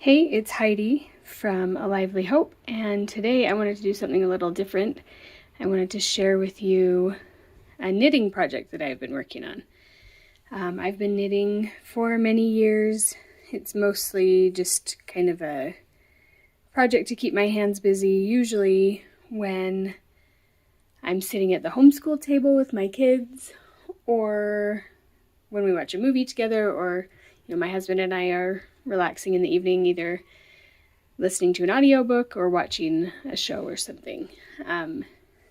Hey, it's Heidi from A Lively Hope, and today I wanted to do something a little different. I wanted to share with you a knitting project that I've been working on. I've been knitting for many years. It's mostly just kind of a project to keep my hands busy, usually when I'm sitting at the homeschool table with my kids, or when we watch a movie together, or my husband and I are relaxing in the evening, either listening to an audiobook or watching a show or something.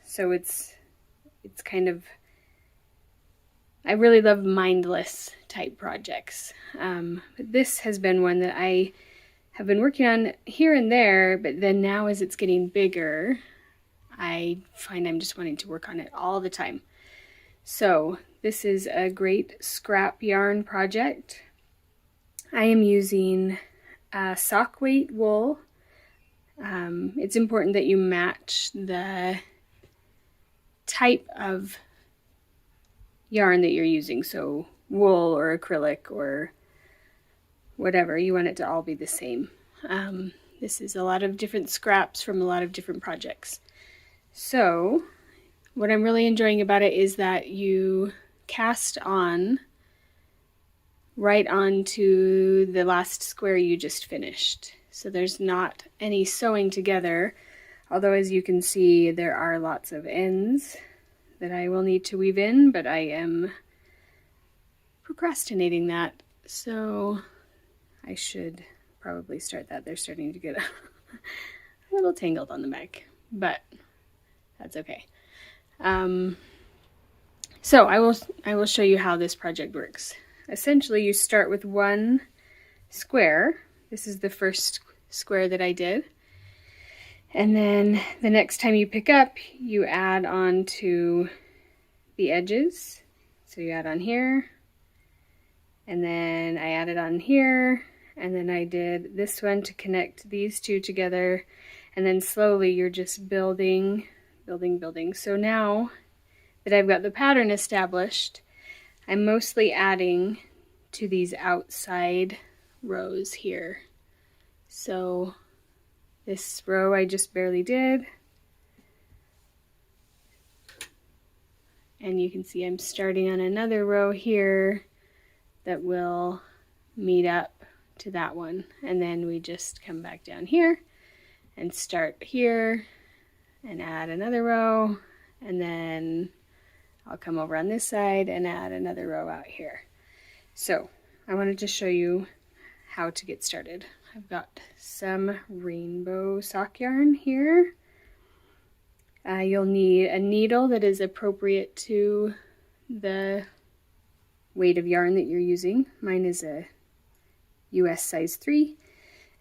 So it's kind of, I really love mindless type projects. But this has been one that I have been working on here and there, but then now as it's getting bigger, I find I'm just wanting to work on it all the time. So this is a great scrap yarn project. I am using sock weight wool. It's important that you match the type of yarn that you're using. So wool or acrylic or whatever, you want it to all be the same. This is a lot of different scraps from a lot of different projects. So what I'm really enjoying about it is that you cast on right onto the last square you just finished. So there's not any sewing together, although as you can see there are lots of ends that I will need to weave in, but I am procrastinating that, so I should probably start that. They're starting to get a little tangled on the back, but that's okay. So I will show you how this project works. Essentially, you start with one square. This is the first square that I did. And then the next time you pick up, you add on to the edges. So you add on here, and then I added on here, and then I did this one to connect these two together, and then slowly you're just building. So now that I've got the pattern established, I'm mostly adding to these outside rows here. So this row I just barely did. And you can see I'm starting on another row here that will meet up to that one. And then we just come back down here and start here and add another row, and then I'll come over on this side and add another row out here. So I wanted to show you how to get started. I've got some rainbow sock yarn here. You'll need a needle that is appropriate to the weight of yarn that you're using. Mine is a US size 3,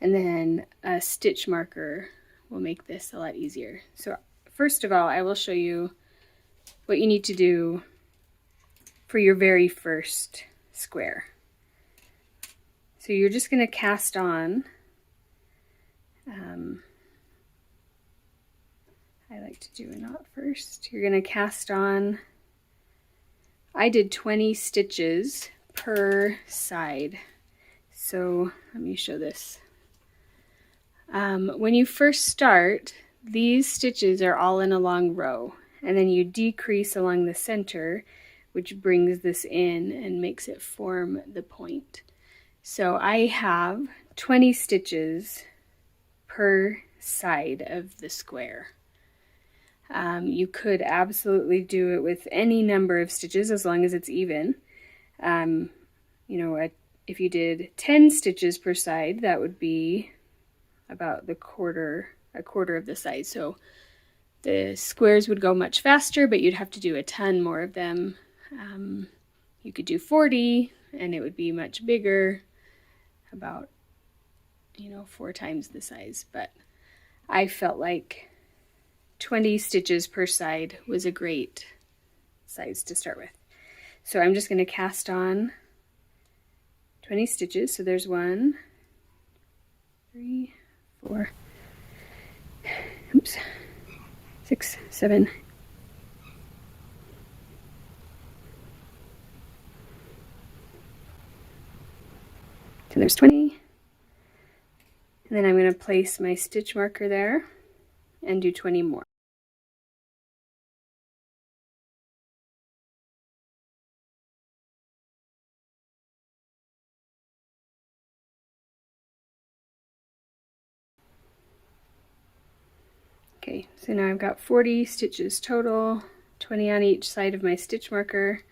and then a stitch marker will make this a lot easier. So first of all, I will show you what you need to do for your very first square. So you're just going to cast on. I like to do a knot first. You're going to cast on. I did 20 stitches per side. So let me show this. When you first start, these stitches are all in a long row, and then you decrease along the center, which brings this in and makes it form the point. So I have 20 stitches per side of the square. You could absolutely do it with any number of stitches as long as it's even. If you did 10 stitches per side, that would be about a quarter of the size. So the squares would go much faster, but you'd have to do a ton more of them. You could do 40 and it would be much bigger, about 4 times the size, but I felt like 20 stitches per side was a great size to start with. So I'm just going to cast on 20 stitches. So there's 1, 3, 4, 6, 7, so there's 20, And then I'm going to place my stitch marker there and do 20 more. Okay, so now I've got 40 stitches total, 20 on each side of my stitch marker.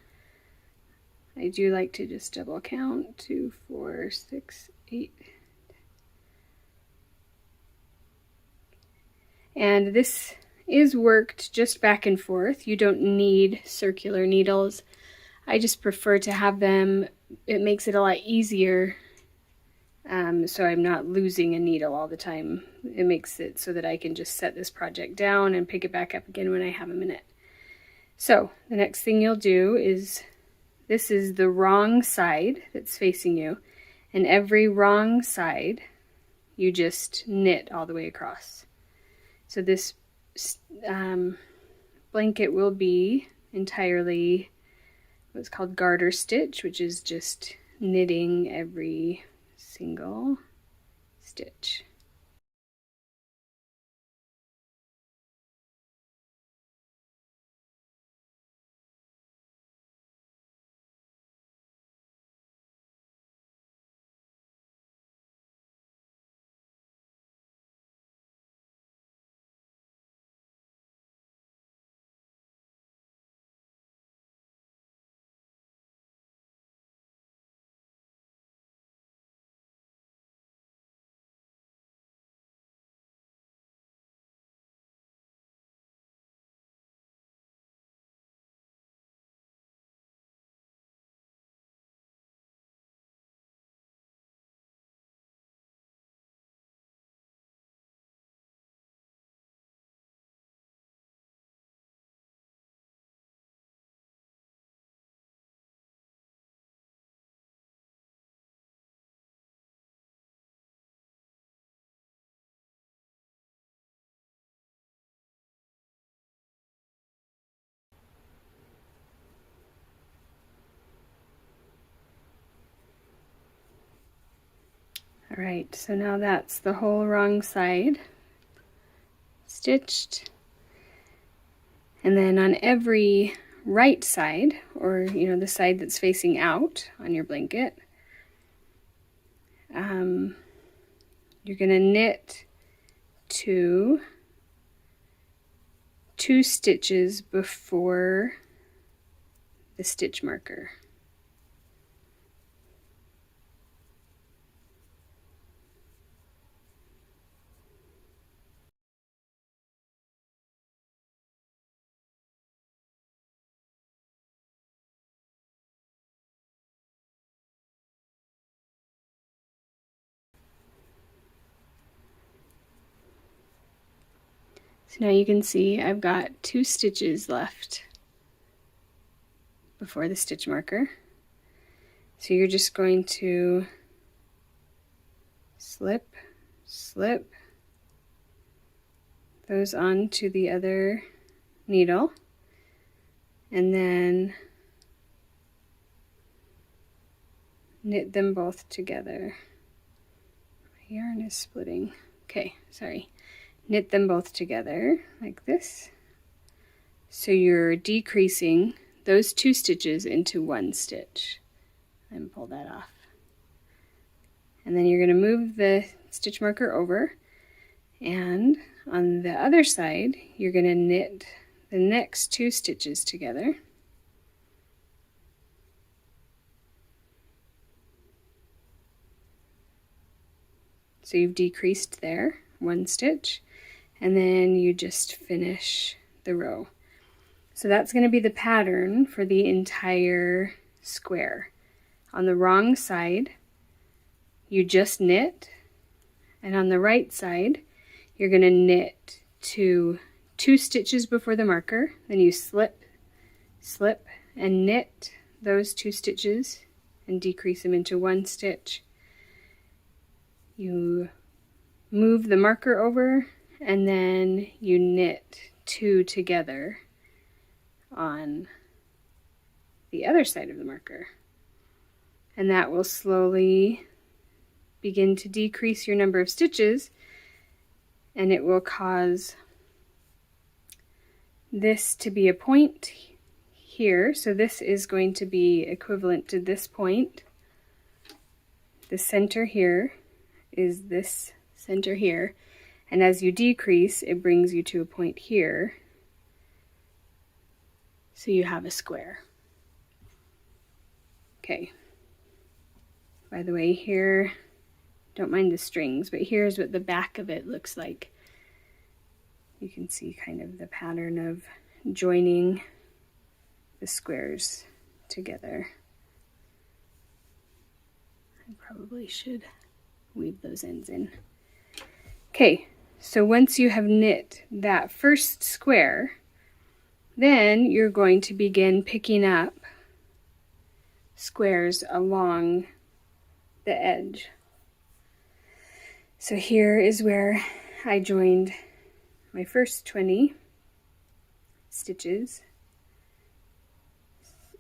I do like to just double count, 2, 4, 6, 8. And this is worked just back and forth. You don't need circular needles. I just prefer to have them. It makes it a lot easier, so I'm not losing a needle all the time. It makes it so that I can just set this project down and pick it back up again when I have a minute. So the next thing you'll do is, this is the wrong side that's facing you, and every wrong side you just knit all the way across. So this blanket will be entirely what's called garter stitch, which is just knitting every single stitch. All right, so now that's the whole wrong side stitched. And then on every right side, or the side that's facing out on your blanket, you're going to knit two stitches before the stitch marker. So now you can see I've got 2 stitches left before the stitch marker. So you're just going to slip those onto the other needle, and then knit them both together. My yarn is splitting. Okay, sorry. Knit them both together like this. So you're decreasing those 2 stitches into 1 stitch. And pull that off. And then you're going to move the stitch marker over, and on the other side you're going to knit the next 2 stitches together. So you've decreased there 1 stitch, and then you just finish the row. So that's going to be the pattern for the entire square. On the wrong side, you just knit, and on the right side, you're going to knit two stitches before the marker, then you slip, and knit those 2 stitches and decrease them into 1 stitch. You move the marker over, and then you knit 2 together on the other side of the marker. And that will slowly begin to decrease your number of stitches, and it will cause this to be a point here. So this is going to be equivalent to this point. The center here is this center here, and as you decrease, it brings you to a point here. So you have a square. Okay. By the way, here, don't mind the strings, but here's what the back of it looks like. You can see kind of the pattern of joining the squares together. I probably should weave those ends in. Okay, so once you have knit that first square, then you're going to begin picking up squares along the edge. So here is where I joined my first 20 stitches.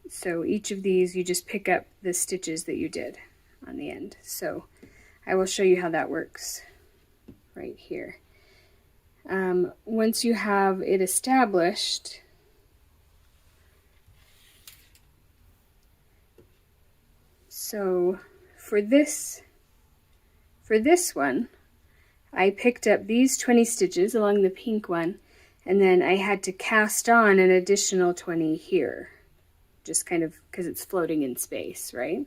So each of these, you just pick up the stitches that you did on the end. So I will show you how that works right here. Once you have it established, so for this one, I picked up these 20 stitches along the pink one, and then I had to cast on an additional 20 here, just kind of because it's floating in space, right?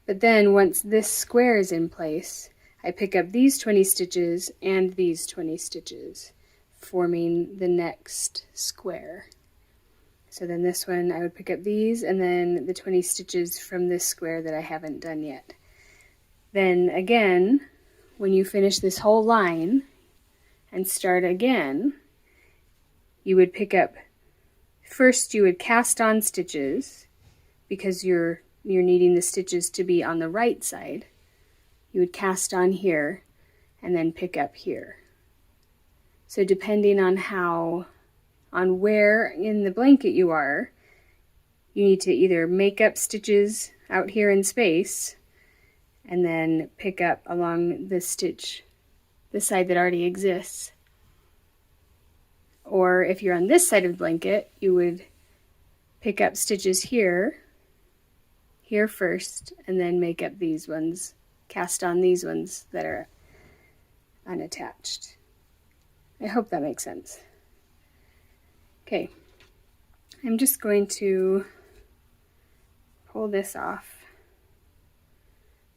But then once this square is in place, I pick up these 20 stitches and these 20 stitches, forming the next square. So then this one, I would pick up these and then the 20 stitches from this square that I haven't done yet. Then again, when you finish this whole line and start again, you would pick up, first you would cast on stitches because you're needing the stitches to be on the right side. You would cast on here and then pick up here. So depending on where in the blanket you are, you need to either make up stitches out here in space and then pick up along the stitch, the side that already exists. Or if you're on this side of the blanket, you would pick up stitches here first, and then make up these ones, cast on these ones that are unattached. I hope that makes sense. Okay, I'm just going to pull this off,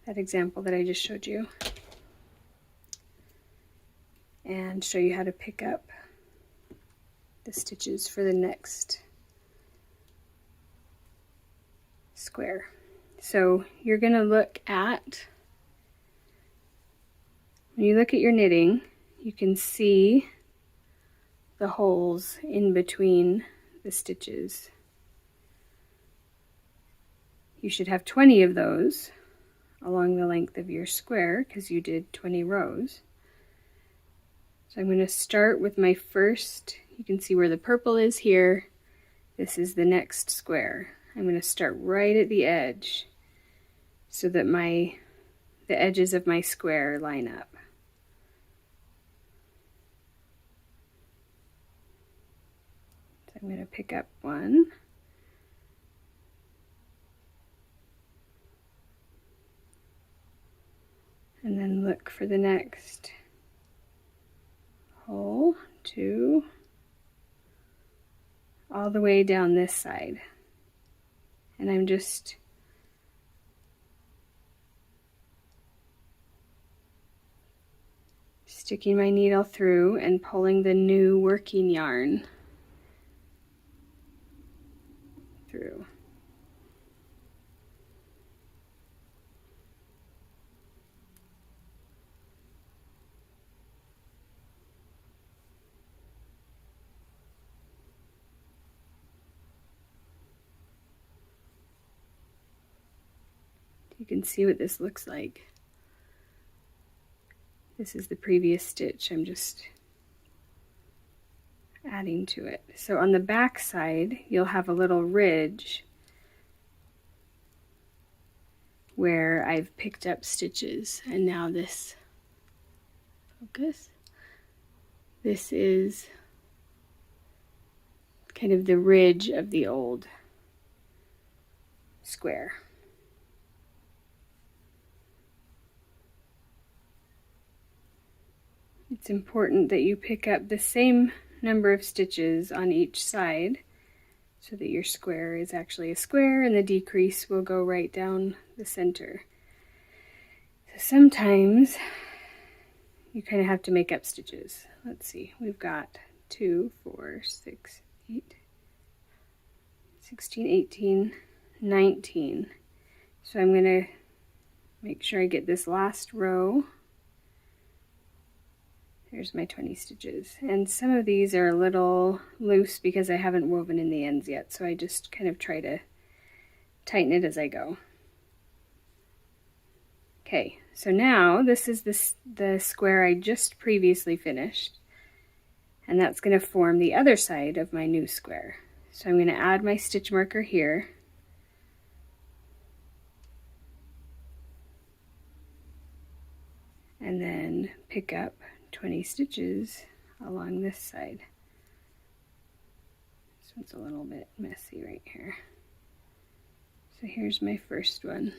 that example that I just showed you, and show you how to pick up the stitches for the next square. So you're going to look at, when you look at your knitting, you can see the holes in between the stitches. You should have 20 of those along the length of your square because you did 20 rows. So I'm going to start with my first, you can see where the purple is here. This is the next square. I'm going to start right at the edge so that the edges of my square line up. So I'm going to pick up one. And then look for the next hole, 2, all the way down this side. And I'm just sticking my needle through and pulling the new working yarn through. You can see what this looks like. This is the previous stitch. I'm just adding to it. So on the back side, you'll have a little ridge where I've picked up stitches, and now this, focus, this is kind of the ridge of the old square. It's important that you pick up the same number of stitches on each side so that your square is actually a square and the decrease will go right down the center. So sometimes you kind of have to make up stitches. Let's see, we've got 2, 4, 6, 8, 16, 18, 19. So I'm going to make sure I get this last row. There's my 20 stitches. And some of these are a little loose because I haven't woven in the ends yet, so I just kind of try to tighten it as I go. Okay, so now this is the square I just previously finished, and that's going to form the other side of my new square. So I'm going to add my stitch marker here. And then pick up 20 stitches along this side. This one's a little bit messy right here. So here's my first one.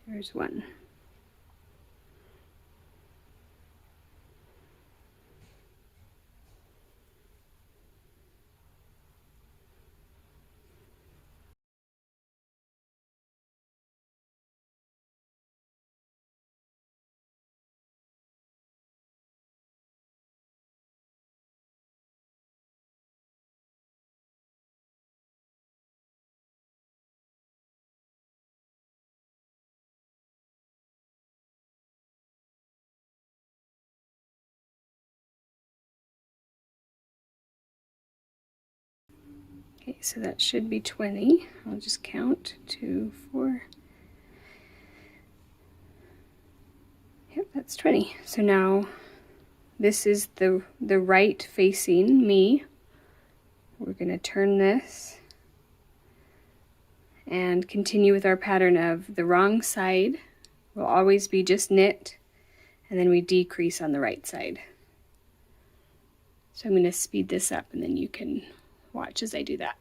There's one. Okay, so that should be 20. I'll just count 2, 4. Yep, that's 20. So now this is the right facing me. We're going to turn this and continue with our pattern of the wrong side will always be just knit, and then we decrease on the right side. So I'm going to speed this up and then you can watch as I do that.